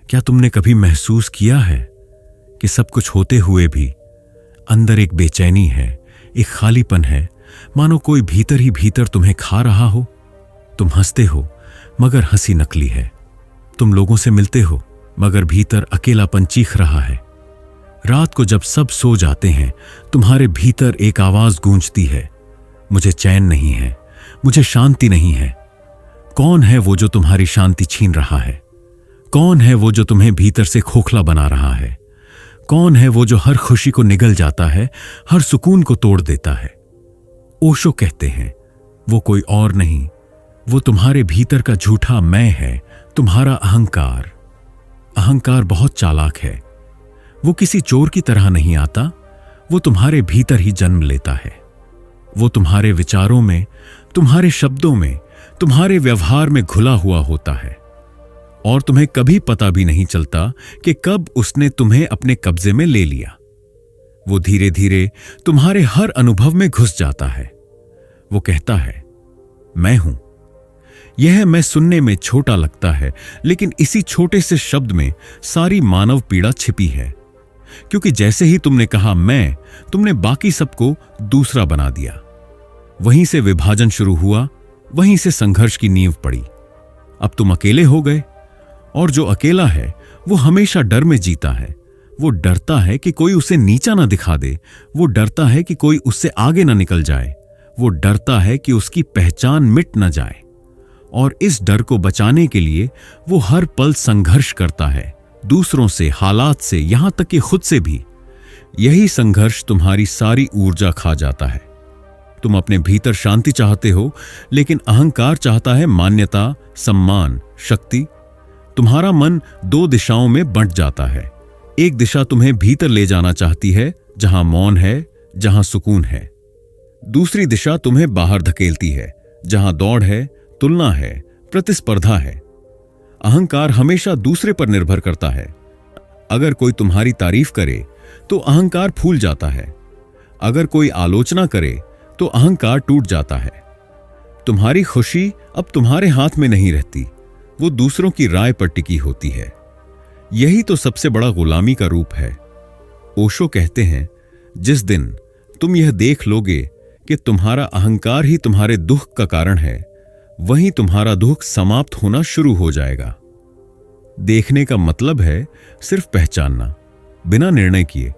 क्या तुमने कभी महसूस किया है कि सब कुछ होते हुए भी अंदर एक बेचैनी है, एक खालीपन है, मानो कोई भीतर ही भीतर तुम्हें खा रहा हो? तुम हंसते हो मगर हंसी नकली है। तुम लोगों से मिलते हो मगर भीतर अकेलापन चीख रहा है। रात को जब सब सो जाते हैं, तुम्हारे भीतर एक आवाज गूंजती है, मुझे चैन नहीं है, मुझे शांति नहीं है। कौन है वो जो तुम्हारी शांति छीन रहा है? कौन है वो जो तुम्हें भीतर से खोखला बना रहा है? कौन है वो जो हर खुशी को निगल जाता है, हर सुकून को तोड़ देता है? ओशो कहते हैं वो कोई और नहीं, वो तुम्हारे भीतर का झूठा मैं है, तुम्हारा अहंकार। अहंकार बहुत चालाक है। वो किसी चोर की तरह नहीं आता, वो तुम्हारे भीतर ही जन्म लेता है। वो तुम्हारे विचारों में, तुम्हारे शब्दों में, तुम्हारे व्यवहार में घुला हुआ होता है और तुम्हें कभी पता भी नहीं चलता कि कब उसने तुम्हें अपने कब्जे में ले लिया। वो धीरे धीरे तुम्हारे हर अनुभव में घुस जाता है। वो कहता है मैं हूं। यह मैं सुनने में छोटा लगता है, लेकिन इसी छोटे से शब्द में सारी मानव पीड़ा छिपी है। क्योंकि जैसे ही तुमने कहा मैं, तुमने बाकी सबको दूसरा बना दिया। वहीं से विभाजन शुरू हुआ, वहीं से संघर्ष की नींव पड़ी। अब तुम अकेले हो गए और जो अकेला है वो हमेशा डर में जीता है। वो डरता है कि कोई उसे नीचा ना दिखा दे, वो डरता है कि कोई उससे आगे ना निकल जाए, वो डरता है कि उसकी पहचान मिट ना जाए। और इस डर को बचाने के लिए वो हर पल संघर्ष करता है, दूसरों से, हालात से, यहां तक कि खुद से भी। यही संघर्ष तुम्हारी सारी ऊर्जा खा जाता है। तुम अपने भीतर शांति चाहते हो, लेकिन अहंकार चाहता है मान्यता, सम्मान, शक्ति। तुम्हारा मन दो दिशाओं में बंट जाता है। एक दिशा तुम्हें भीतर ले जाना चाहती है, जहां मौन है, जहां सुकून है। दूसरी दिशा तुम्हें बाहर धकेलती है, जहां दौड़ है, तुलना है, प्रतिस्पर्धा है। अहंकार हमेशा दूसरे पर निर्भर करता है। अगर कोई तुम्हारी तारीफ करे तो अहंकार फूल जाता है। अगर कोई आलोचना करे तो अहंकार टूट जाता है। तुम्हारी खुशी अब तुम्हारे हाथ में नहीं रहती, वो दूसरों की राय पर टिकी होती है। यही तो सबसे बड़ा गुलामी का रूप है। ओशो कहते हैं जिस दिन तुम यह देख लोगे कि तुम्हारा अहंकार ही तुम्हारे दुख का कारण है, वहीं तुम्हारा दुख समाप्त होना शुरू हो जाएगा। देखने का मतलब है सिर्फ पहचानना, बिना निर्णय किए।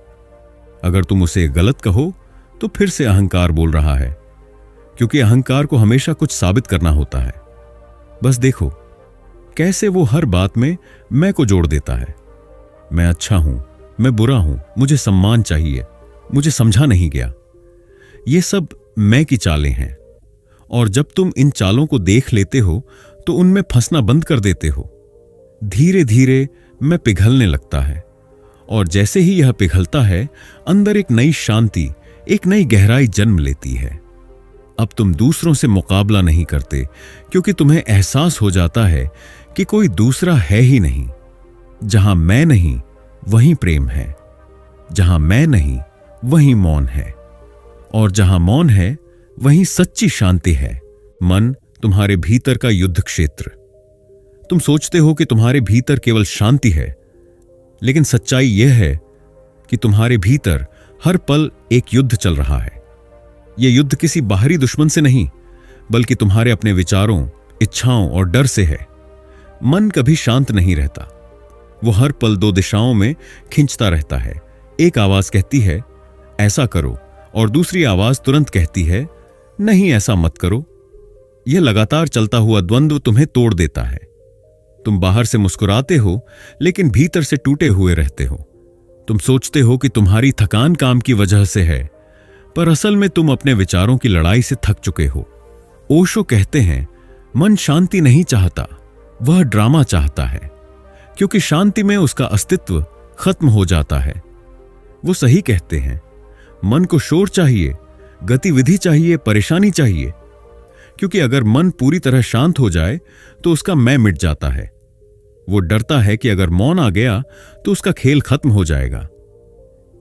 अगर तुम उसे गलत कहो तो फिर से अहंकार बोल रहा है, क्योंकि अहंकार को हमेशा कुछ साबित करना होता है। बस देखो कैसे वो हर बात में मैं को जोड़ देता है। मैं अच्छा हूं, मैं बुरा हूं, मुझे सम्मान चाहिए, मुझे समझा नहीं गया। ये सब मैं की चालें हैं। और जब तुम इन चालों को देख लेते हो तो उनमें फंसना बंद कर देते हो। धीरे धीरे मैं पिघलने लगता है, और जैसे ही यह पिघलता है, अंदर एक नई शांति, एक नई गहराई जन्म लेती है। अब तुम दूसरों से मुकाबला नहीं करते, क्योंकि तुम्हें एहसास हो जाता है कि कोई दूसरा है ही नहीं। जहां मैं नहीं, वहीं प्रेम है। जहां मैं नहीं, वहीं मौन है। और जहां मौन है, वहीं सच्ची शांति है। मन तुम्हारे भीतर का युद्ध क्षेत्र। तुम सोचते हो कि तुम्हारे भीतर केवल शांति है, लेकिन सच्चाई यह है कि तुम्हारे भीतर हर पल एक युद्ध चल रहा है। यह युद्ध किसी बाहरी दुश्मन से नहीं, बल्कि तुम्हारे अपने विचारों, इच्छाओं और डर से है। मन कभी शांत नहीं रहता, वो हर पल दो दिशाओं में खींचता रहता है। एक आवाज कहती है ऐसा करो, और दूसरी आवाज तुरंत कहती है नहीं, ऐसा मत करो। यह लगातार चलता हुआ द्वंद्व तुम्हें तोड़ देता है। तुम बाहर से मुस्कुराते हो, लेकिन भीतर से टूटे हुए रहते हो। तुम सोचते हो कि तुम्हारी थकान काम की वजह से है, पर असल में तुम अपने विचारों की लड़ाई से थक चुके हो। ओशो कहते हैं मन शांति नहीं चाहता, वह ड्रामा चाहता है, क्योंकि शांति में उसका अस्तित्व खत्म हो जाता है। वो सही कहते हैं, मन को शोर चाहिए, गतिविधि चाहिए, परेशानी चाहिए, क्योंकि अगर मन पूरी तरह शांत हो जाए तो उसका मैं मिट जाता है। वो डरता है कि अगर मौन आ गया तो उसका खेल खत्म हो जाएगा।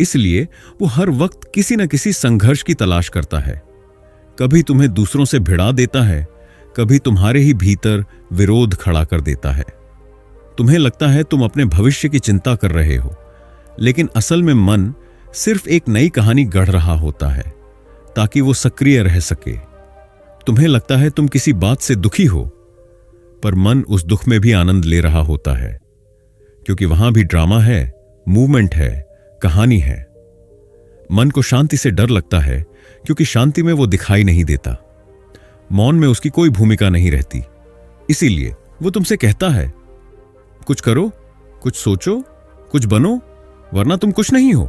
इसलिए वो हर वक्त किसी न किसी संघर्ष की तलाश करता है। कभी तुम्हें दूसरों से भिड़ा देता है, कभी तुम्हारे ही भीतर विरोध खड़ा कर देता है। तुम्हें लगता है तुम अपने भविष्य की चिंता कर रहे हो, लेकिन असल में मन सिर्फ एक नई कहानी गढ़ रहा होता है ताकि वो सक्रिय रह सके। तुम्हें लगता है तुम किसी बात से दुखी हो, पर मन उस दुख में भी आनंद ले रहा होता है, क्योंकि वहां भी ड्रामा है, मूवमेंट है, कहानी है। मन को शांति से डर लगता है क्योंकि शांति में वो दिखाई नहीं देता। मौन में उसकी कोई भूमिका नहीं रहती। इसीलिए वो तुमसे कहता है, कुछ करो, कुछ सोचो, कुछ बनो, वरना तुम कुछ नहीं हो।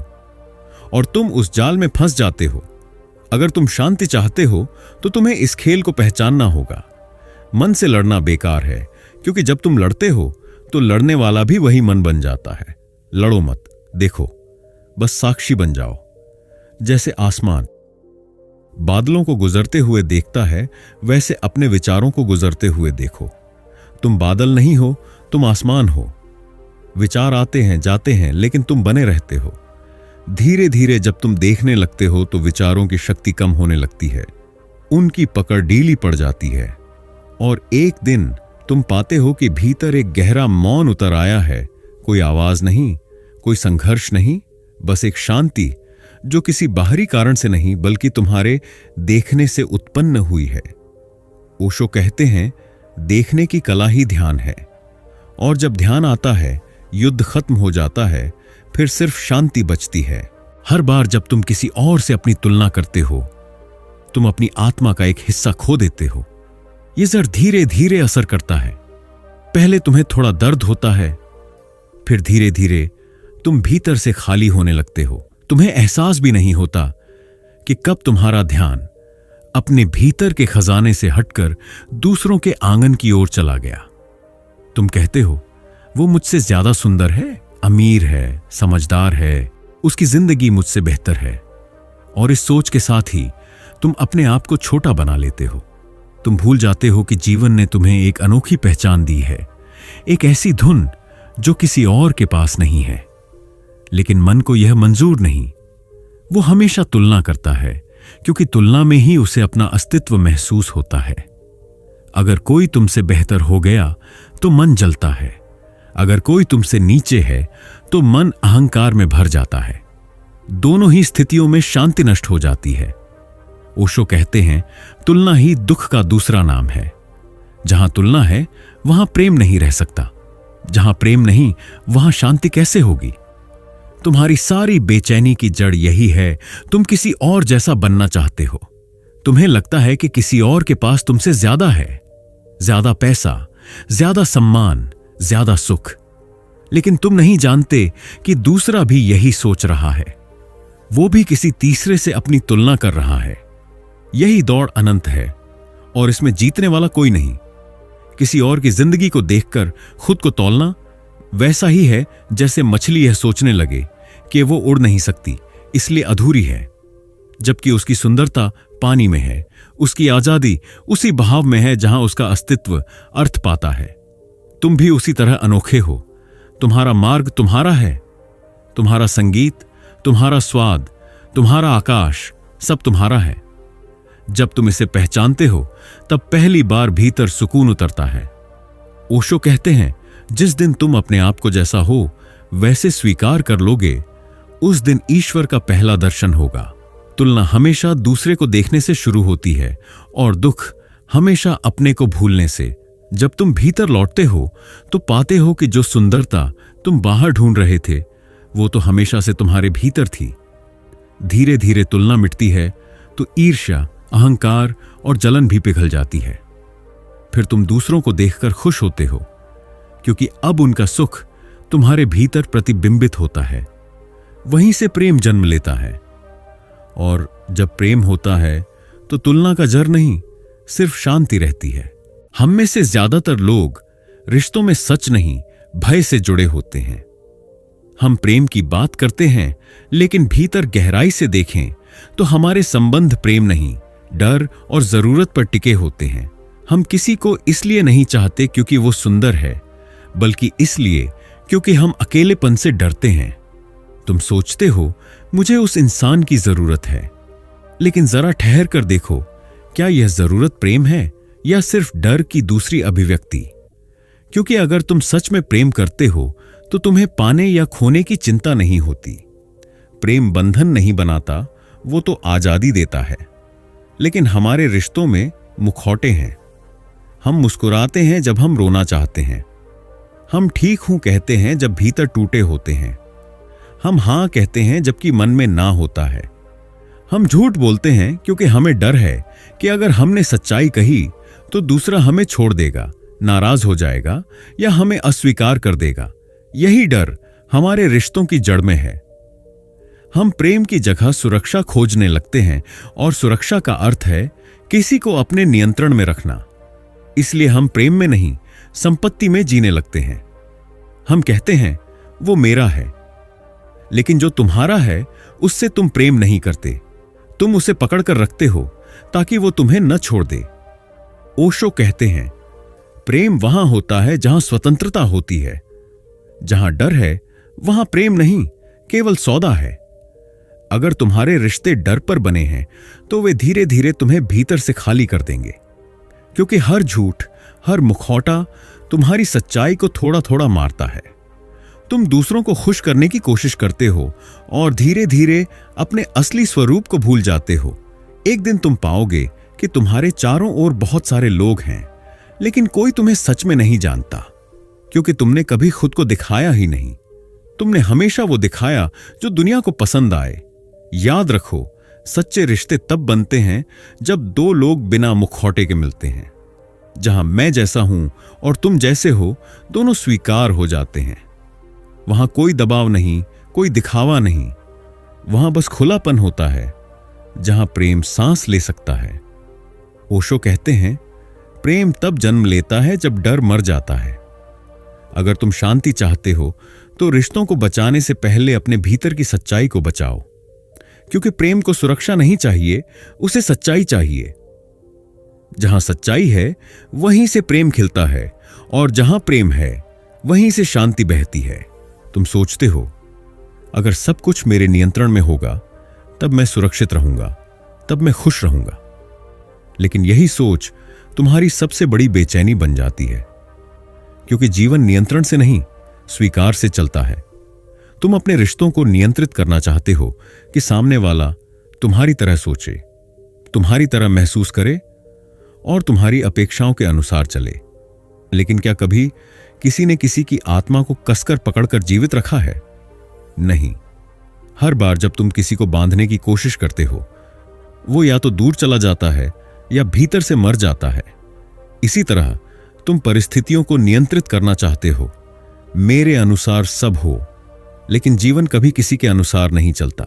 और तुम उस जाल में फंस जाते हो। अगर तुम शांति चाहते हो तो तुम्हें इस खेल को पहचानना होगा। मन से लड़ना बेकार है, क्योंकि जब तुम लड़ते हो तो लड़ने वाला भी वही मन बन जाता है। लड़ो मत, देखो, बस साक्षी बन जाओ। जैसे आसमान बादलों को गुजरते हुए देखता है, वैसे अपने विचारों को गुजरते हुए देखो। तुम बादल नहीं हो, तुम आसमान हो। विचार आते हैं, जाते हैं, लेकिन तुम बने रहते हो। धीरे धीरे जब तुम देखने लगते हो तो विचारों की शक्ति कम होने लगती है, उनकी पकड़ ढीली पड़ जाती है, और एक दिन तुम पाते हो कि भीतर एक गहरा मौन उतर आया है। कोई आवाज नहीं, कोई संघर्ष नहीं, बस एक शांति जो किसी बाहरी कारण से नहीं बल्कि तुम्हारे देखने से उत्पन्न हुई है। ओशो कहते हैं, देखने की कला ही ध्यान है, और जब ध्यान आता है, युद्ध खत्म हो जाता है, फिर सिर्फ शांति बचती है। हर बार जब तुम किसी और से अपनी तुलना करते हो, तुम अपनी आत्मा का एक हिस्सा खो देते हो। यह जर धीरे धीरे असर करता है। पहले तुम्हें थोड़ा दर्द होता है, फिर धीरे धीरे तुम भीतर से खाली होने लगते हो। तुम्हें एहसास भी नहीं होता कि कब तुम्हारा ध्यान अपने भीतर के खजाने से हटकर दूसरों के आंगन की ओर चला गया। तुम कहते हो, वो मुझसे ज्यादा सुंदर है, अमीर है, समझदार है, उसकी जिंदगी मुझसे बेहतर है। और इस सोच के साथ ही तुम अपने आप को छोटा बना लेते हो। तुम भूल जाते हो कि जीवन ने तुम्हें एक अनोखी पहचान दी है, एक ऐसी धुन जो किसी और के पास नहीं है। लेकिन मन को यह मंजूर नहीं। वो हमेशा तुलना करता है, क्योंकि तुलना में ही उसे अपना अस्तित्व महसूस होता है। अगर कोई तुमसे बेहतर हो गया तो मन जलता है, अगर कोई तुमसे नीचे है तो मन अहंकार में भर जाता है। दोनों ही स्थितियों में शांति नष्ट हो जाती है। ओशो कहते हैं, तुलना ही दुख का दूसरा नाम है। जहां तुलना है वहां प्रेम नहीं रह सकता। जहां प्रेम नहीं, वहां शांति कैसे होगी? तुम्हारी सारी बेचैनी की जड़ यही है, तुम किसी और जैसा बनना चाहते हो। तुम्हें लगता है कि किसी और के पास तुमसे ज्यादा है, ज्यादा पैसा, ज्यादा सम्मान, ज्यादा सुख। लेकिन तुम नहीं जानते कि दूसरा भी यही सोच रहा है। वो भी किसी तीसरे से अपनी तुलना कर रहा है। यही दौड़ अनंत है, और इसमें जीतने वाला कोई नहीं। किसी और की जिंदगी को देखकर खुद को तौलना वैसा ही है जैसे मछली यह सोचने लगे कि वो उड़ नहीं सकती, इसलिए अधूरी है, जबकि उसकी सुंदरता पानी में है, उसकी आजादी उसी बहाव में है जहां उसका अस्तित्व अर्थ पाता है। तुम भी उसी तरह अनोखे हो। तुम्हारा मार्ग तुम्हारा है, तुम्हारा संगीत, तुम्हारा स्वाद, तुम्हारा आकाश, सब तुम्हारा है। जब तुम इसे पहचानते हो तब पहली बार भीतर सुकून उतरता है। ओशो कहते हैं, जिस दिन तुम अपने आप को जैसा हो वैसे स्वीकार कर लोगे, उस दिन ईश्वर का पहला दर्शन होगा। तुलना हमेशा दूसरे को देखने से शुरू होती है, और दुख हमेशा अपने को भूलने से। जब तुम भीतर लौटते हो तो पाते हो कि जो सुंदरता तुम बाहर ढूंढ रहे थे वो तो हमेशा से तुम्हारे भीतर थी। धीरे धीरे तुलना मिटती है तो ईर्ष्या, अहंकार और जलन भी पिघल जाती है। फिर तुम दूसरों को देखकर खुश होते हो, क्योंकि अब उनका सुख तुम्हारे भीतर प्रतिबिंबित होता है। वहीं से प्रेम जन्म लेता है, और जब प्रेम होता है तो तुलना का जर नहीं, सिर्फ शांति रहती है। हम में से ज्यादातर लोग रिश्तों में सच नहीं, भय से जुड़े होते हैं। हम प्रेम की बात करते हैं, लेकिन भीतर गहराई से देखें तो हमारे संबंध प्रेम नहीं, डर और जरूरत पर टिके होते हैं। हम किसी को इसलिए नहीं चाहते क्योंकि वो सुंदर है, बल्कि इसलिए क्योंकि हम अकेलेपन से डरते हैं। तुम सोचते हो, मुझे उस इंसान की जरूरत है, लेकिन जरा ठहर कर देखो, क्या यह जरूरत प्रेम है या सिर्फ डर की दूसरी अभिव्यक्ति? क्योंकि अगर तुम सच में प्रेम करते हो तो तुम्हें पाने या खोने की चिंता नहीं होती। प्रेम बंधन नहीं बनाता, वो तो आजादी देता है। लेकिन हमारे रिश्तों में मुखौटे हैं। हम मुस्कुराते हैं जब हम रोना चाहते हैं। हम ठीक हूं कहते हैं जब भीतर टूटे होते हैं। हम हां कहते हैं जबकि मन में ना होता है। हम झूठ बोलते हैं क्योंकि हमें डर है कि अगर हमने सच्चाई कही तो दूसरा हमें छोड़ देगा, नाराज हो जाएगा या हमें अस्वीकार कर देगा। यही डर हमारे रिश्तों की जड़ में है। हम प्रेम की जगह सुरक्षा खोजने लगते हैं और सुरक्षा का अर्थ है किसी को अपने नियंत्रण में रखना। इसलिए हम प्रेम में नहीं, संपत्ति में जीने लगते हैं। हम कहते हैं वो मेरा है, लेकिन जो तुम्हारा है उससे तुम प्रेम नहीं करते। तुम उसे पकड़कर रखते हो ताकि वो तुम्हें न छोड़ दे। ओशो कहते हैं प्रेम वहां होता है जहां स्वतंत्रता होती है। जहां डर है वहां प्रेम नहीं, केवल सौदा है। अगर तुम्हारे रिश्ते डर पर बने हैं तो वे धीरे धीरे तुम्हें भीतर से खाली कर देंगे, क्योंकि हर झूठ, हर मुखौटा तुम्हारी सच्चाई को थोड़ा थोड़ा मारता है। तुम दूसरों को खुश करने की कोशिश करते हो और धीरे धीरे अपने असली स्वरूप को भूल जाते हो। एक दिन तुम पाओगे कि तुम्हारे चारों ओर बहुत सारे लोग हैं, लेकिन कोई तुम्हें सच में नहीं जानता, क्योंकि तुमने कभी खुद को दिखाया ही नहीं। तुमने हमेशा वो दिखाया जो दुनिया को पसंद आए। याद रखो, सच्चे रिश्ते तब बनते हैं जब दो लोग बिना मुखौटे के मिलते हैं। जहां मैं जैसा हूं और तुम जैसे हो, दोनों स्वीकार हो जाते हैं। वहां कोई दबाव नहीं, कोई दिखावा नहीं। वहां बस खुलापन होता है, जहां प्रेम सांस ले सकता है। ओशो कहते हैं प्रेम तब जन्म लेता है जब डर मर जाता है। अगर तुम शांति चाहते हो तो रिश्तों को बचाने से पहले अपने भीतर की सच्चाई को बचाओ, क्योंकि प्रेम को सुरक्षा नहीं चाहिए, उसे सच्चाई चाहिए। जहां सच्चाई है वहीं से प्रेम खिलता है, और जहां प्रेम है वहीं से शांति बहती है। तुम सोचते हो अगर सब कुछ मेरे नियंत्रण में होगा तब मैं सुरक्षित रहूंगा, तब मैं खुश रहूंगा। लेकिन यही सोच तुम्हारी सबसे बड़ी बेचैनी बन जाती है, क्योंकि जीवन नियंत्रण से नहीं, स्वीकार से चलता है। तुम अपने रिश्तों को नियंत्रित करना चाहते हो कि सामने वाला तुम्हारी तरह सोचे, तुम्हारी तरह महसूस करे और तुम्हारी अपेक्षाओं के अनुसार चले। लेकिन क्या कभी किसी ने किसी की आत्मा को कसकर पकड़कर जीवित रखा है? नहीं। हर बार जब तुम किसी को बांधने की कोशिश करते हो, वो या तो दूर चला जाता है या भीतर से मर जाता है। इसी तरह तुम परिस्थितियों को नियंत्रित करना चाहते हो, मेरे अनुसार सब हो, लेकिन जीवन कभी किसी के अनुसार नहीं चलता।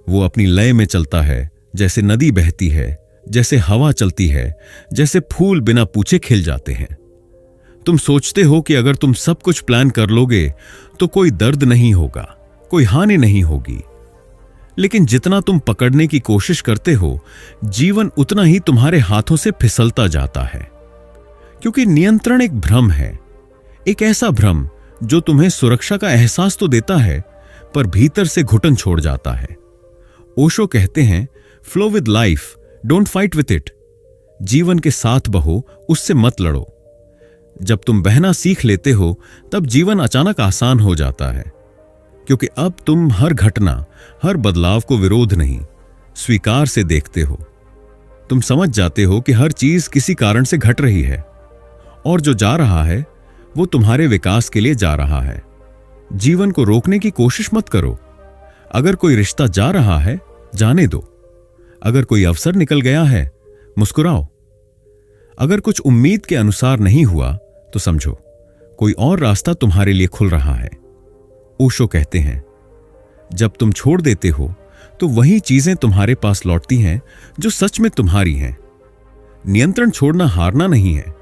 वो अपनी लय में चलता है, जैसे नदी बहती है, जैसे हवा चलती है, जैसे फूल बिना पूछे खिल जाते हैं। तुम सोचते हो कि अगर तुम सब कुछ प्लान कर लोगे तो कोई दर्द नहीं होगा, कोई हानि नहीं होगी। लेकिन जितना तुम पकड़ने की कोशिश करते हो, जीवन उतना ही तुम्हारे हाथों से फिसलता जाता है, क्योंकि नियंत्रण एक भ्रम है, एक ऐसा भ्रम जो तुम्हें सुरक्षा का एहसास तो देता है, पर भीतर से घुटन छोड़ जाता है। ओशो कहते हैं flow with life, don't fight with it. जीवन के साथ बहो, उससे मत लड़ो। जब तुम बहना सीख लेते हो तब जीवन अचानक आसान हो जाता है, क्योंकि अब तुम हर घटना, हर बदलाव को विरोध नहीं, स्वीकार से देखते हो। तुम समझ जाते हो कि हर चीज किसी कारण से घट रही है, और जो जा रहा है वो तुम्हारे विकास के लिए जा रहा है। जीवन को रोकने की कोशिश मत करो। अगर कोई रिश्ता जा रहा है, जाने दो। अगर कोई अवसर निकल गया है, मुस्कुराओ। अगर कुछ उम्मीद के अनुसार नहीं हुआ तो समझो कोई और रास्ता तुम्हारे लिए खुल रहा है। ओशो कहते हैं जब तुम छोड़ देते हो तो वही चीजें तुम्हारे पास लौटती हैं जो सच में तुम्हारी हैं। नियंत्रण छोड़ना हारना नहीं है,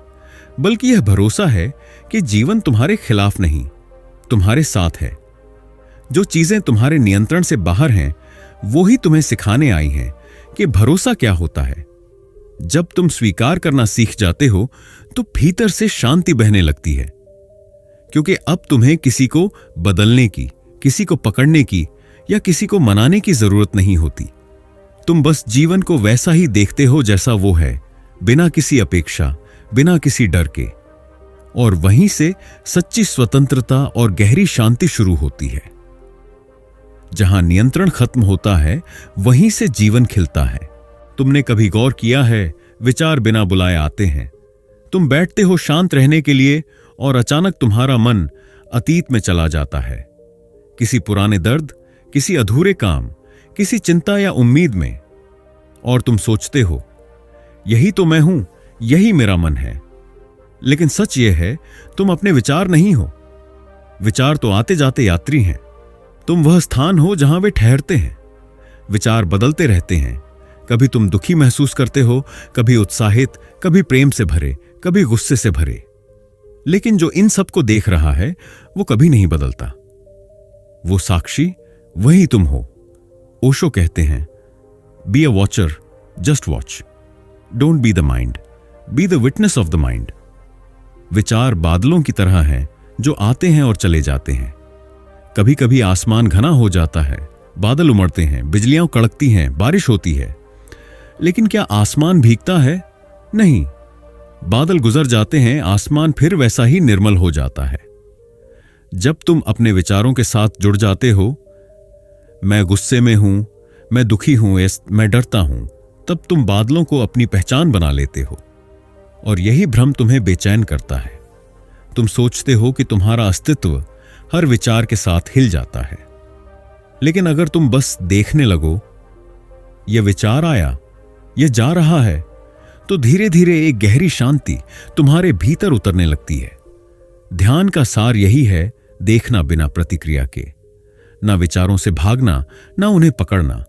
बल्कि यह भरोसा है कि जीवन तुम्हारे खिलाफ नहीं, तुम्हारे साथ है। जो चीजें तुम्हारे नियंत्रण से बाहर हैं, वो ही तुम्हें सिखाने आई हैं कि भरोसा क्या होता है। जब तुम स्वीकार करना सीख जाते हो तो भीतर से शांति बहने लगती है, क्योंकि अब तुम्हें किसी को बदलने की, किसी को पकड़ने की या किसी को मनाने की जरूरत नहीं होती। तुम बस जीवन को वैसा ही देखते हो जैसा वो है, बिना किसी अपेक्षा, बिना किसी डर के। और वहीं से सच्ची स्वतंत्रता और गहरी शांति शुरू होती है। जहां नियंत्रण खत्म होता है, वहीं से जीवन खिलता है। तुमने कभी गौर किया है, विचार बिना बुलाए आते हैं। तुम बैठते हो शांत रहने के लिए और अचानक तुम्हारा मन अतीत में चला जाता है, किसी पुराने दर्द, किसी अधूरे काम, किसी चिंता या उम्मीद में। और तुम सोचते हो, यही तो मैं हूं, यही मेरा मन है। लेकिन सच यह है, तुम अपने विचार नहीं हो। विचार तो आते जाते यात्री हैं। तुम वह स्थान हो जहां वे ठहरते हैं। विचार बदलते रहते हैं। कभी तुम दुखी महसूस करते हो, कभी उत्साहित, कभी प्रेम से भरे, कभी गुस्से से भरे। लेकिन जो इन सबको देख रहा है, वो कभी नहीं बदलता। वो साक्षी वही तुम हो। ओशो कहते हैं, be a watcher, just watch. Don't be the mind, be the witness of the mind. विचार बादलों की तरह हैं जो आते हैं और चले जाते हैं। कभी कभी आसमान घना हो जाता है, बादल उमड़ते हैं, बिजलियां कड़कती हैं, बारिश होती है। लेकिन क्या आसमान भीगता है? नहीं। बादल गुजर जाते हैं, आसमान फिर वैसा ही निर्मल हो जाता है। जब तुम अपने विचारों के साथ जुड़ जाते हो, मैं गुस्से में हूं, मैं दुखी हूं, मैं डरता हूं, तब तुम बादलों को अपनी पहचान बना लेते हो। और यही भ्रम तुम्हें बेचैन करता है। तुम सोचते हो कि तुम्हारा अस्तित्व हर विचार के साथ हिल जाता है। लेकिन अगर तुम बस देखने लगो, यह विचार आया, यह जा रहा है, तो धीरे धीरे एक गहरी शांति तुम्हारे भीतर उतरने लगती है। ध्यान का सार यही है, देखना बिना प्रतिक्रिया के। ना विचारों से भागना, ना उन्हें पकड़ना,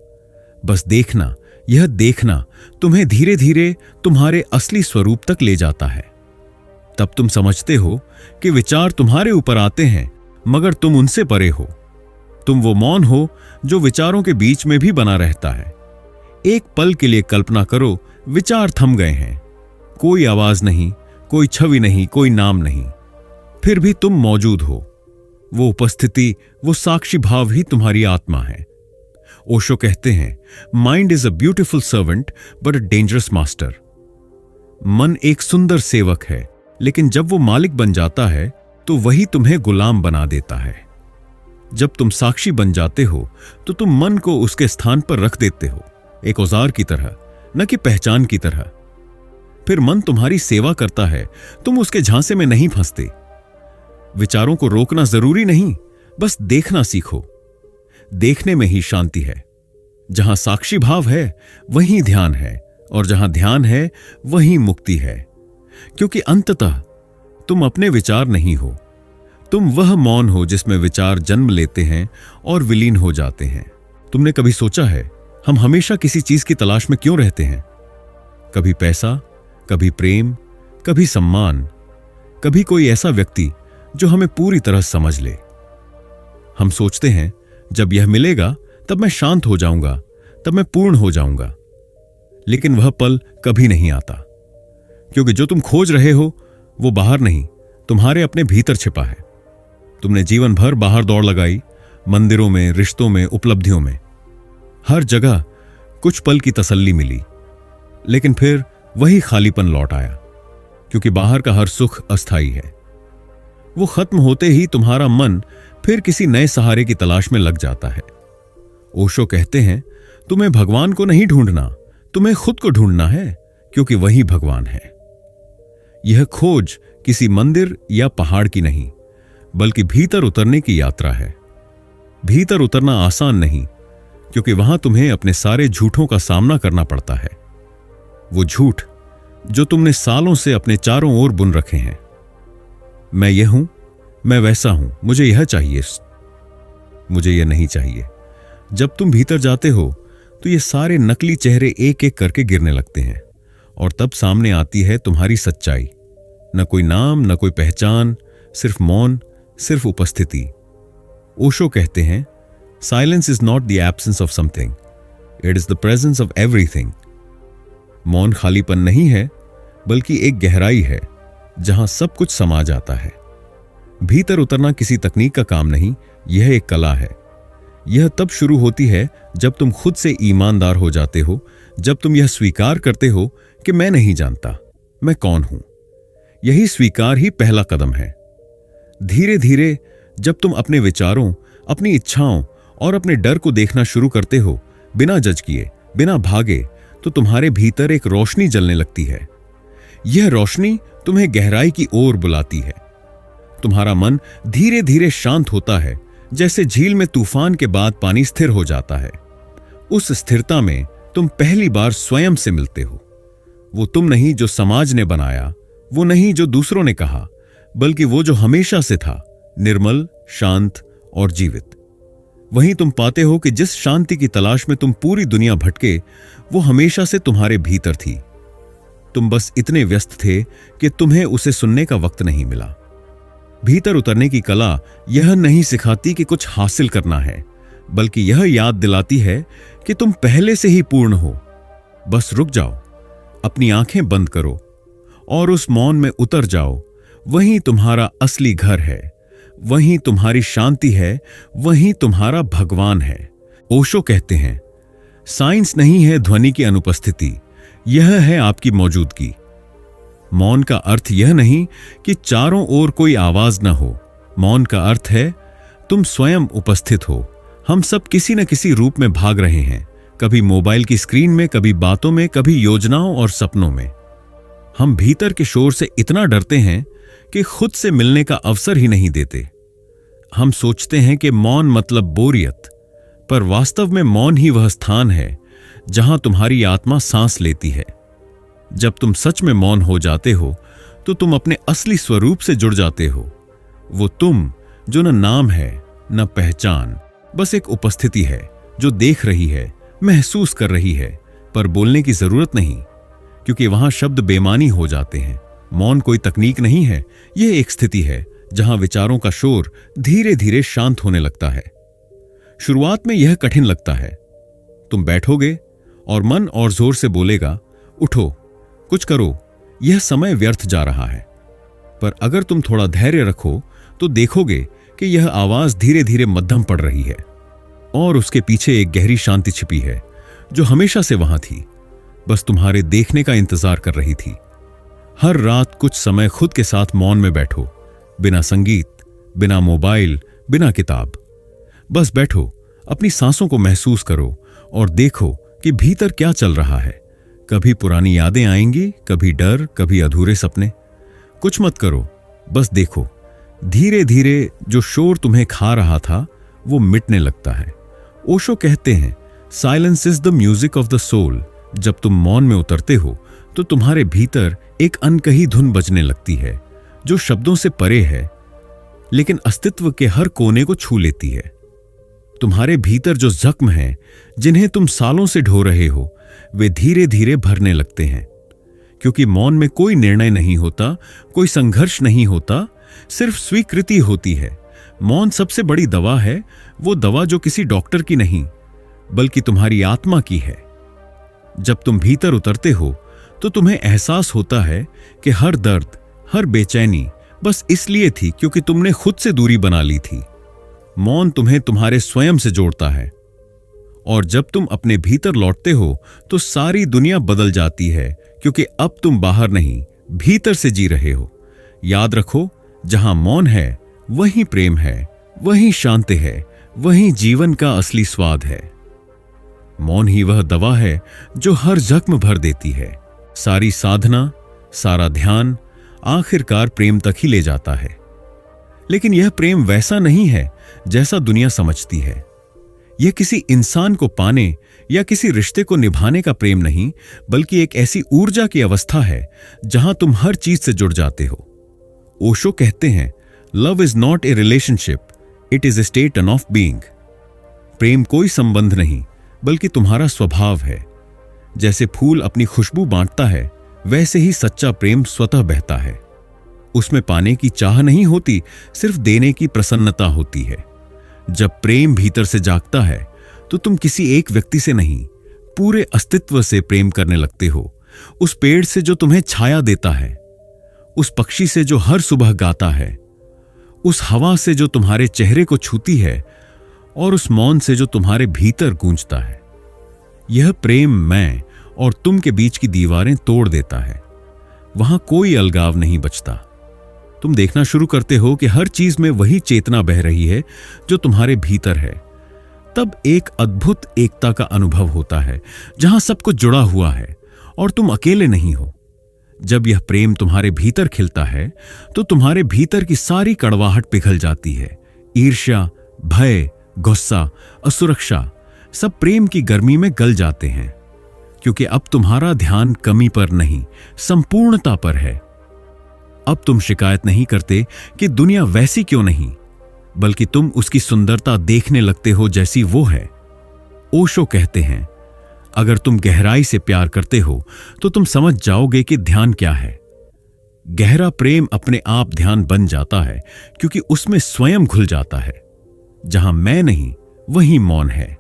बस देखना। यह देखना तुम्हें धीरे धीरे तुम्हारे असली स्वरूप तक ले जाता है। तब तुम समझते हो कि विचार तुम्हारे ऊपर आते हैं, मगर तुम उनसे परे हो। तुम वो मौन हो जो विचारों के बीच में भी बना रहता है। एक पल के लिए कल्पना करो, विचार थम गए हैं। कोई आवाज नहीं, कोई छवि नहीं, कोई नाम नहीं, फिर भी तुम मौजूद हो। वो उपस्थिति, वो साक्षी भाव ही तुम्हारी आत्मा है। ओशो कहते हैं, mind is a beautiful servant but a dangerous master. मन एक सुंदर सेवक है, लेकिन जब वो मालिक बन जाता है तो वही तुम्हें गुलाम बना देता है। जब तुम साक्षी बन जाते हो तो तुम मन को उसके स्थान पर रख देते हो, एक औजार की तरह, न कि पहचान की तरह। फिर मन तुम्हारी सेवा करता है, तुम उसके झांसे में नहीं फंसते। विचारों को रोकना जरूरी नहीं, बस देखना सीखो। देखने में ही शांति है। जहां साक्षी भाव है, वहीं ध्यान है, और जहां ध्यान है, वहीं मुक्ति है। क्योंकि अंततः तुम अपने विचार नहीं हो, तुम वह मौन हो जिसमें विचार जन्म लेते हैं और विलीन हो जाते हैं। तुमने कभी सोचा है, हम हमेशा किसी चीज की तलाश में क्यों रहते हैं? कभी पैसा, कभी प्रेम, कभी सम्मान, कभी कोई ऐसा व्यक्ति जो हमें पूरी तरह समझ ले। हम सोचते हैं, जब यह मिलेगा तब मैं शांत हो जाऊंगा, तब मैं पूर्ण हो जाऊंगा। लेकिन वह पल कभी नहीं आता, क्योंकि जो तुम खोज रहे हो वो बाहर नहीं, तुम्हारे अपने भीतर छिपा है। तुमने जीवन भर बाहर दौड़ लगाई, मंदिरों में, रिश्तों में, उपलब्धियों में। हर जगह कुछ पल की तसल्ली मिली, लेकिन फिर वही खालीपन लौट आया, क्योंकि बाहर का हर सुख अस्थायी है। वो खत्म होते ही तुम्हारा मन फिर किसी नए सहारे की तलाश में लग जाता है। ओशो कहते हैं, तुम्हें भगवान को नहीं ढूंढना, तुम्हें खुद को ढूंढना है, क्योंकि वही भगवान है। यह खोज किसी मंदिर या पहाड़ की नहीं, बल्कि भीतर उतरने की यात्रा है। भीतर उतरना आसान नहीं, क्योंकि वहां तुम्हें अपने सारे झूठों का सामना करना पड़ता है। वो झूठ जो तुमने सालों से अपने चारों ओर बुन रखे हैं। मैं यह हूं, मैं वैसा हूं, मुझे यह चाहिए, मुझे यह नहीं चाहिए। जब तुम भीतर जाते हो तो ये सारे नकली चेहरे एक एक करके गिरने लगते हैं, और तब सामने आती है तुम्हारी सच्चाई। न कोई नाम, न कोई पहचान, सिर्फ मौन, सिर्फ उपस्थिति। ओशो कहते हैं, silence is not the absence of something, it is the presence of everything. मौन खालीपन नहीं है, बल्कि एक गहराई है जहां सब कुछ समा जाता है। भीतर उतरना किसी तकनीक का काम नहीं, यह एक कला है। यह तब शुरू होती है जब तुम खुद से ईमानदार हो जाते हो, जब तुम यह स्वीकार करते हो कि मैं नहीं जानता मैं कौन हूं। यही स्वीकार ही पहला कदम है। धीरे धीरे जब तुम अपने विचारों, अपनी इच्छाओं और अपने डर को देखना शुरू करते हो, बिना जज किए, बिना भागे, तो तुम्हारे भीतर एक रोशनी जलने लगती है। यह रोशनी तुम्हें गहराई की ओर बुलाती है। तुम्हारा मन धीरे धीरे शांत होता है, जैसे झील में तूफान के बाद पानी स्थिर हो जाता है। उस स्थिरता में तुम पहली बार स्वयं से मिलते हो। वो तुम नहीं जो समाज ने बनाया, वो नहीं जो दूसरों ने कहा, बल्कि वो जो हमेशा से था, निर्मल, शांत और जीवित। वहीं तुम पाते हो कि जिस शांति की तलाश में तुम पूरी दुनिया भटके, वो हमेशा से तुम्हारे भीतर थी। तुम बस इतने व्यस्त थे कि तुम्हें उसे सुनने का वक्त नहीं मिला। भीतर उतरने की कला यह नहीं सिखाती कि कुछ हासिल करना है, बल्कि यह याद दिलाती है कि तुम पहले से ही पूर्ण हो। बस रुक जाओ, अपनी आंखें बंद करो और उस मौन में उतर जाओ। वहीं तुम्हारा असली घर है, वहीं तुम्हारी शांति है, वहीं तुम्हारा भगवान है। ओशो कहते हैं, साइंस नहीं है ध्वनि की अनुपस्थिति, यह है आपकी मौजूदगी। मौन का अर्थ यह नहीं कि चारों ओर कोई आवाज न हो। मौन का अर्थ है तुम स्वयं उपस्थित हो। हम सब किसी न किसी रूप में भाग रहे हैं, कभी मोबाइल की स्क्रीन में, कभी बातों में, कभी योजनाओं और सपनों में। हम भीतर के शोर से इतना डरते हैं कि खुद से मिलने का अवसर ही नहीं देते। हम सोचते हैं कि मौन मतलब बोरियत, पर वास्तव में मौन ही वह स्थान है जहां तुम्हारी आत्मा सांस लेती है। जब तुम सच में मौन हो जाते हो, तो तुम अपने असली स्वरूप से जुड़ जाते हो। वो तुम जो न नाम है, न पहचान, बस एक उपस्थिति है जो देख रही है, महसूस कर रही है, पर बोलने की जरूरत नहीं, क्योंकि वहां शब्द बेमानी हो जाते हैं। मौन कोई तकनीक नहीं है, यह एक स्थिति है जहां विचारों का शोर धीरे धीरे शांत होने लगता है। शुरुआत में यह कठिन लगता है। तुम बैठोगे और मन और जोर से बोलेगा, उठो, कुछ करो, यह समय व्यर्थ जा रहा है। पर अगर तुम थोड़ा धैर्य रखो तो देखोगे कि यह आवाज धीरे धीरे मध्यम पड़ रही है और उसके पीछे एक गहरी शांति छिपी है जो हमेशा से वहां थी, बस तुम्हारे देखने का इंतजार कर रही थी। हर रात कुछ समय खुद के साथ मौन में बैठो, बिना संगीत, बिना मोबाइल, बिना किताब। बस बैठो, अपनी सांसों को महसूस करो और देखो कि भीतर क्या चल रहा है। कभी पुरानी यादें आएंगी, कभी डर, कभी अधूरे सपने। कुछ मत करो, बस देखो। धीरे धीरे जो शोर तुम्हें खा रहा था वो मिटने लगता है। ओशो कहते हैं, silence is the music of the soul. जब तुम मौन में उतरते हो तो तुम्हारे भीतर एक अनकही धुन बजने लगती है जो शब्दों से परे है, लेकिन अस्तित्व के हर कोने को छू लेती है। तुम्हारे भीतर जो जख्म हैं, जिन्हें तुम सालों से ढो रहे हो, वे धीरे धीरे भरने लगते हैं। क्योंकि मौन में कोई निर्णय नहीं होता, कोई संघर्ष नहीं होता, सिर्फ स्वीकृति होती है। मौन सबसे बड़ी दवा है, वो दवा जो किसी डॉक्टर की नहीं, बल्कि तुम्हारी आत्मा की है। जब तुम भीतर उतरते हो तो तुम्हें एहसास होता है कि हर दर्द, हर बेचैनी बस इसलिए थी क्योंकि तुमने खुद से दूरी बना ली थी। मौन तुम्हें तुम्हारे स्वयं से जोड़ता है, और जब तुम अपने भीतर लौटते हो तो सारी दुनिया बदल जाती है, क्योंकि अब तुम बाहर नहीं, भीतर से जी रहे हो। याद रखो, जहां मौन है वहीं प्रेम है, वहीं शांति है, वहीं जीवन का असली स्वाद है। मौन ही वह दवा है जो हर जख्म भर देती है। सारी साधना, सारा ध्यान आखिरकार प्रेम तक ही ले जाता है। लेकिन यह प्रेम वैसा नहीं है जैसा दुनिया समझती है। यह किसी इंसान को पाने या किसी रिश्ते को निभाने का प्रेम नहीं, बल्कि एक ऐसी ऊर्जा की अवस्था है जहां तुम हर चीज से जुड़ जाते हो। ओशो कहते हैं, love is not a relationship, it is a state of being. प्रेम कोई संबंध नहीं, बल्कि तुम्हारा स्वभाव है। जैसे फूल अपनी खुशबू बांटता है, वैसे ही सच्चा प्रेम स्वतः बहता है। उसमें पाने की चाह नहीं होती, सिर्फ देने की प्रसन्नता होती है। जब प्रेम भीतर से जागता है तो तुम किसी एक व्यक्ति से नहीं, पूरे अस्तित्व से प्रेम करने लगते हो। उस पेड़ से जो तुम्हें छाया देता है, उस पक्षी से जो हर सुबह गाता है, उस हवा से जो तुम्हारे चेहरे को छूती है, और उस मौन से जो तुम्हारे भीतर गूंजता है। यह प्रेम मैं और तुम के बीच की दीवारें तोड़ देता है। वहां कोई अलगाव नहीं बचता। तुम देखना शुरू करते हो कि हर चीज में वही चेतना बह रही है जो तुम्हारे भीतर है। तब एक अद्भुत एकता का अनुभव होता है जहां सब कुछ जुड़ा हुआ है और तुम अकेले नहीं हो। जब यह प्रेम तुम्हारे भीतर खिलता है तो तुम्हारे भीतर की सारी कड़वाहट पिघल जाती है। ईर्ष्या, भय, गुस्सा, असुरक्षा सब प्रेम की गर्मी में गल जाते हैं, क्योंकि अब तुम्हारा ध्यान कमी पर नहीं, संपूर्णता पर है। अब तुम शिकायत नहीं करते कि दुनिया वैसी क्यों नहीं, बल्कि तुम उसकी सुंदरता देखने लगते हो जैसी वो है। ओशो कहते हैं, अगर तुम गहराई से प्यार करते हो तो तुम समझ जाओगे कि ध्यान क्या है। गहरा प्रेम अपने आप ध्यान बन जाता है, क्योंकि उसमें स्वयं घुल जाता है। जहां मैं नहीं वहीं मौन है,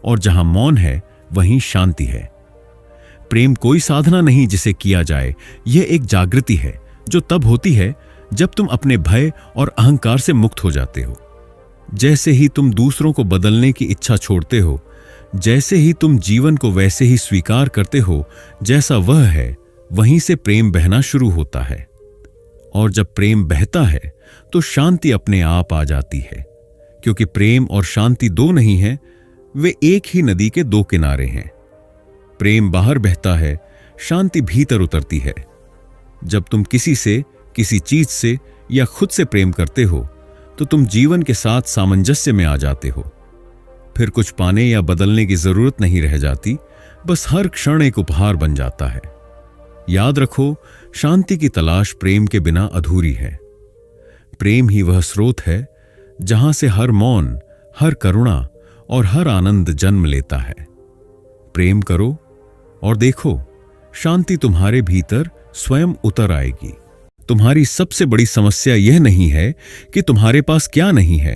और जहां मौन है वहीं शांति है। प्रेम कोई साधना नहीं जिसे किया जाए, यह एक जागृति है जो तब होती है जब तुम अपने भय और अहंकार से मुक्त हो जाते हो। जैसे ही तुम दूसरों को बदलने की इच्छा छोड़ते हो, जैसे ही तुम जीवन को वैसे ही स्वीकार करते हो जैसा वह है, वहीं से प्रेम बहना शुरू होता है। और जब प्रेम बहता है तो शांति अपने आप आ जाती है, क्योंकि प्रेम और शांति दो नहीं है, वे एक ही नदी के दो किनारे हैं। प्रेम बाहर बहता है, शांति भीतर उतरती है। जब तुम किसी से, किसी चीज से या खुद से प्रेम करते हो तो तुम जीवन के साथ सामंजस्य में आ जाते हो। फिर कुछ पाने या बदलने की जरूरत नहीं रह जाती, बस हर क्षण एक उपहार बन जाता है। याद रखो, शांति की तलाश प्रेम के बिना अधूरी है। प्रेम ही वह स्रोत है जहां से हर मौन, हर करुणा और हर आनंद जन्म लेता है। प्रेम करो और देखो, शांति तुम्हारे भीतर स्वयं उतर आएगी। तुम्हारी सबसे बड़ी समस्या यह नहीं है कि तुम्हारे पास क्या नहीं है,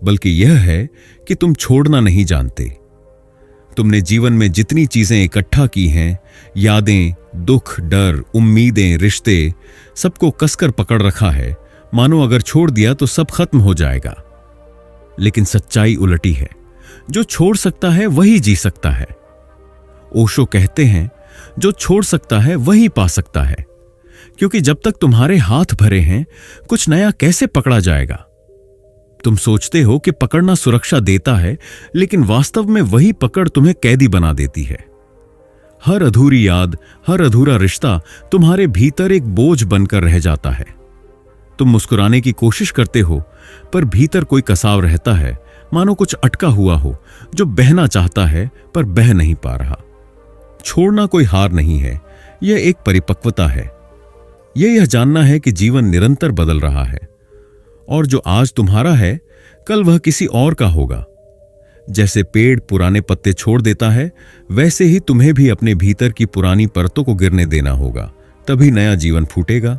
बल्कि यह है कि तुम छोड़ना नहीं जानते। तुमने जीवन में जितनी चीजें इकट्ठा की हैं, यादें, दुख, डर, उम्मीदें, रिश्ते, सबको कसकर पकड़ रखा है, मानो अगर छोड़ दिया तो सब खत्म हो जाएगा। लेकिन सच्चाई उलटी है, जो छोड़ सकता है वही जी सकता है। ओशो कहते हैं, जो छोड़ सकता है वही पा सकता है, क्योंकि जब तक तुम्हारे हाथ भरे हैं, कुछ नया कैसे पकड़ा जाएगा। तुम सोचते हो कि पकड़ना सुरक्षा देता है, लेकिन वास्तव में वही पकड़ तुम्हें कैदी बना देती है। हर अधूरी याद, हर अधूरा रिश्ता तुम्हारे भीतर एक बोझ बनकर रह जाता है। तुम मुस्कुराने की कोशिश करते हो, पर भीतर कोई कसाव रहता है, मानो कुछ अटका हुआ हो जो बहना चाहता है पर बह नहीं पा रहा। छोड़ना कोई हार नहीं है, यह एक परिपक्वता है। यह जानना है कि जीवन निरंतर बदल रहा है, और जो आज तुम्हारा है कल वह किसी और का होगा। जैसे पेड़ पुराने पत्ते छोड़ देता है, वैसे ही तुम्हें भी अपने भीतर की पुरानी परतों को गिरने देना होगा, तभी नया जीवन फूटेगा।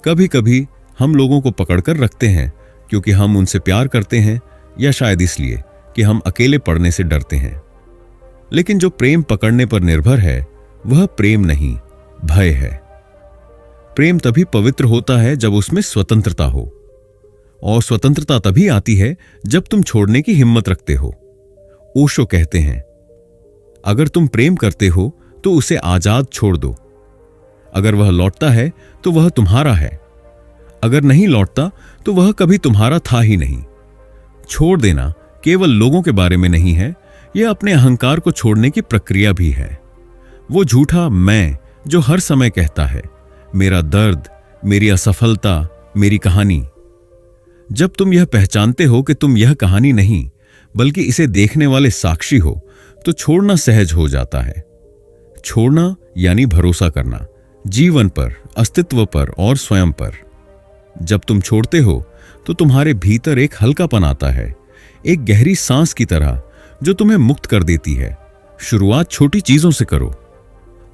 कभी कभी हम लोगों को पकड़कर रखते हैं क्योंकि हम उनसे प्यार करते हैं, या शायद इसलिए कि हम अकेले पड़ने से डरते हैं। लेकिन जो प्रेम पकड़ने पर निर्भर है वह प्रेम नहीं, भय है। प्रेम तभी पवित्र होता है जब उसमें स्वतंत्रता हो, और स्वतंत्रता तभी आती है जब तुम छोड़ने की हिम्मत रखते हो। ओशो कहते हैं, अगर तुम प्रेम करते हो तो उसे आजाद छोड़ दो। अगर वह लौटता है तो वह तुम्हारा है, अगर नहीं लौटता तो वह कभी तुम्हारा था ही नहीं। छोड़ देना केवल लोगों के बारे में नहीं है, यह अपने अहंकार को छोड़ने की प्रक्रिया भी है। वो झूठा मैं जो हर समय कहता है, मेरा दर्द, मेरी असफलता, मेरी कहानी। जब तुम यह पहचानते हो कि तुम यह कहानी नहीं बल्कि इसे देखने वाले साक्षी हो, तो छोड़ना सहज हो जाता है। छोड़ना यानी भरोसा करना, जीवन पर, अस्तित्व पर और स्वयं पर। जब तुम छोड़ते हो तो तुम्हारे भीतर एक हल्कापन आता है, एक गहरी सांस की तरह जो तुम्हें मुक्त कर देती है। शुरुआत छोटी चीजों से करो।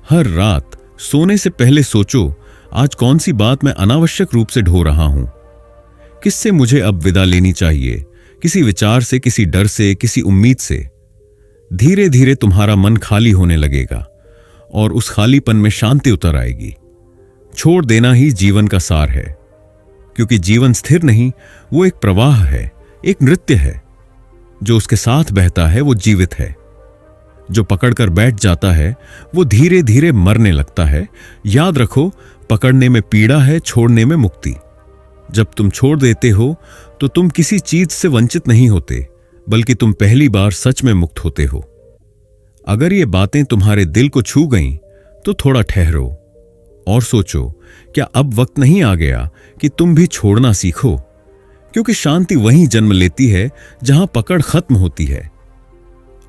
हर रात सोने से पहले सोचो, आज कौन सी बात मैं अनावश्यक रूप से ढो रहा हूं, किससे मुझे अब विदा लेनी चाहिए, किसी विचार से, किसी डर से, किसी उम्मीद से। धीरे धीरे तुम्हारा मन खाली होने लगेगा और उस खालीपन में शांति उतर आएगी। छोड़ देना ही जीवन का सार है, क्योंकि जीवन स्थिर नहीं, वो एक प्रवाह है, एक नृत्य है। जो उसके साथ बहता है वो जीवित है। जो पकड़कर बैठ जाता है वो धीरे धीरे मरने लगता है। याद रखो, पकड़ने में पीड़ा है, छोड़ने में मुक्ति। जब तुम छोड़ देते हो तो तुम किसी चीज से वंचित नहीं होते, बल्कि तुम पहली बार सच में मुक्त होते हो। अगर ये बातें तुम्हारे दिल को छू गईं, तो थोड़ा ठहरो और सोचो, क्या अब वक्त नहीं आ गया कि तुम भी छोड़ना सीखो? क्योंकि शांति वहीं जन्म लेती है जहां पकड़ खत्म होती है।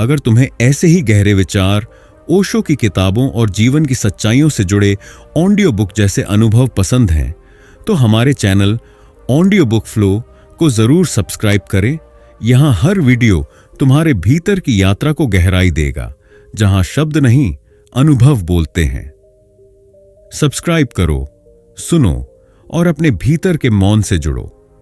अगर तुम्हें ऐसे ही गहरे विचार, ओशो की किताबों और जीवन की सच्चाइयों से जुड़े ऑडियो बुक जैसे अनुभव पसंद हैं, तो हमारे चैनल ऑडियो बुक फ्लो को जरूर सब्सक्राइब करें। यहां हर वीडियो तुम्हारे भीतर की यात्रा को गहराई देगा, जहां शब्द नहीं, अनुभव बोलते हैं। सब्सक्राइब करो, सुनो और अपने भीतर के मौन से जुड़ो।